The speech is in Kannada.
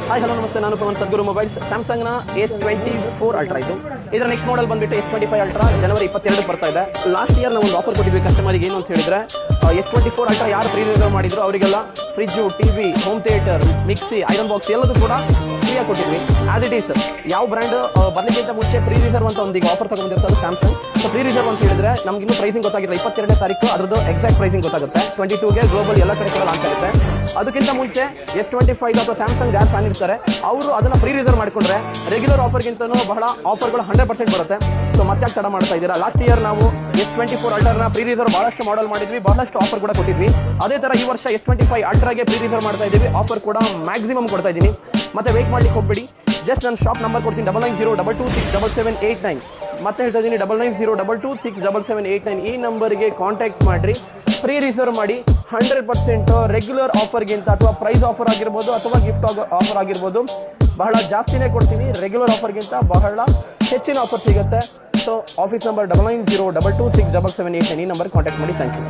ಹಾಯ್ ಹಲೋ ನಮಸ್ತೆ, ನಾನು ಪವನ್ ಸದ್ಗುರು ಮೊಬೈಲ್ಸ್. ಸ್ಯಾಮ್ಸಂಗ್ನ S24 ಅಲ್ಟ್ರಾ ಇದರ ನೆಕ್ಸ್ಟ್ ಮಾಡಲ್ ಬಂದ್ಬಿಟ್ಟು S25 ಅಲ್ಟ್ರಾ ಜನವರಿ 22 ಬರ್ತಾ ಇದೆ. ಲಾಸ್ಟ್ ಇಯರ್ ನಾವು ಒಂದು ಆಫರ್ ಕೊಟ್ಟಿದ್ವಿ ಕಸ್ಟಮರ್ಗೆ. ಏನು ಅಂತ ಹೇಳಿದ್ರೆ S24 ಅಲ್ಟ್ರಾ ಯಾರು ಪ್ರೀ ರಿಸರ್ವ್ ಮಾಡಿದ್ರು ಅವರಿಗೆಲ್ಲ fridge, TV, home theatre, mixie, iron box ಎಲ್ಲದೂ ಕೂಡ ಫ್ರೀಯಾಗಿ ಕೊಟ್ಟಿದ್ವಿ. ಆಸ್ ಇಟ್ ಈಸ್ ಯಾವ ಬ್ರ್ಯಾಂಡ್ ಬರ್ಲಿಕ್ಕಿಂತ ಮುಂಚೆ ಪ್ರೀ ರಿಸರ್ವ್ ಅಂತ ಒಂದು ಆಫರ್ ತಗೊಂಡಿರ್ತದೆ ಸ್ಯಾಮ್ಸಂಗ್. ಸೊ ಪ್ರೀ ರಿಸರ್ವ್ ಅಂತ ಹೇಳಿದ್ರೆ ನಮ್ಗೆ ಇನ್ನೂ ಪ್ರೈಸಿಂಗ್ ಗೊತ್ತಾಗಿಲ್ಲ. 22ನೇ ತಾರೀಕು ಅದ್ರದ್ದು ಎಕ್ಸಾಕ್ಟ್ ಪ್ರೈಸಿಂಗ್ ಗೊತ್ತಾಗುತ್ತೆ. 22ಗೆ ಗ್ಲೋಬಲ್ ಎಲ್ಲ ಕಡೆ ಕೂಡ ಲಾಂಚ್ ಆಗುತ್ತೆ. ಅದಕ್ಕಿಂತ ಮುಂಚೆ S25 ಅಥವಾ ಸ್ಯಾಮ್ಸಂಗ್ ಯಾರು ಫ್ಯಾನ್ ಇರ್ತಾರೆ ಅವರು ಅದನ್ನ ಪ್ರೀ ರಿಸರ್ವ್ ಮಾಡಿಕೊಂಡ್ರೆ ರೆಗ್ಯುಲರ್ ಆಫರ್ಗಿಂತನೂ ಬಹಳ ಆಫರ್ಗಳು 100% ಬರುತ್ತೆ. ಸೊ ಮತ್ತೆ ತಡ ಮಾಡ್ತಾ ಇದ್ದೀರಾ? ಲಾಸ್ಟ್ ಇಯರ್ ನಾವು S24 ಅಲ್ಟ್ರಾನ ಪ್ರೀ ರಿಸರ್ವ್ ಬಹಳಷ್ಟು ಮಾಡೆಲ್ ಮಾಡಿದ್ವಿ, ಬಹಳಷ್ಟು ಆಫರ್ ಕೂಡ ಕೊಟ್ಟಿದ್ವಿ. ಅದೇ ತರ ಈ ವರ್ಷ S25 ಅಲ್ಟ್ರಾಗೆ ಪ್ರೀ ರಿಸರ್ವ್ ಮಾಡ್ತಾ ಇದ್ದೀವಿ. ಆಫರ್ ಕೂಡ ಮ್ಯಾಕ್ಸಿಮಮ್ ಕೊಡ್ತಾ ಇದ್ದೀನಿ. ಮತ್ತೆ ವೇಟ್ ಮಾಡ್ಲಿಕ್ಕೆ ಹೋಗ್ಬೇಡಿ. ಜಸ್ಟ್ ನನ್ನ ಶಾಪ್ ನಂಬರ್ ಕೊಡ್ತೀನಿ 9902267789. ಮತ್ತೆ ಹೇಳ್ತಾ ಇದ್ದೀನಿ 9902267789. ಈ ನಂಬರ್ಗೆ ಕಾಂಟ್ಯಾಕ್ಟ್ ಮಾಡಿರಿ, ಫ್ರೀ ರಿಸರ್ವ್ ಮಾಡಿ. 100% ರೆಗ್ಯುಲರ್ ಆಫರ್ಗಿಂತ ಅಥವಾ ಪ್ರೈಸ್ ಆಫರ್ ಆಗಿರ್ಬೋದು ಅಥವಾ ಗಿಫ್ಟ್ ಆಫರ್ ಆಗಿರ್ಬೋದು ಬಹಳ ಜಾಸ್ತಿನೇ ಕೊಡ್ತೀನಿ. ರೆಗ್ಯುಲರ್ ಆಫರ್ಗಿಂತ ಬಹಳ ಹೆಚ್ಚಿನ ಆಫರ್ ಸಿಗುತ್ತೆ. ಸೊ ಆಫೀಸ್ ನಂಬರ್ 9902267789 ಈ ನಂಬರ್ಗೆ ಕಾಂಟ್ಯಾಕ್ಟ್ ಮಾಡಿ. Thank you.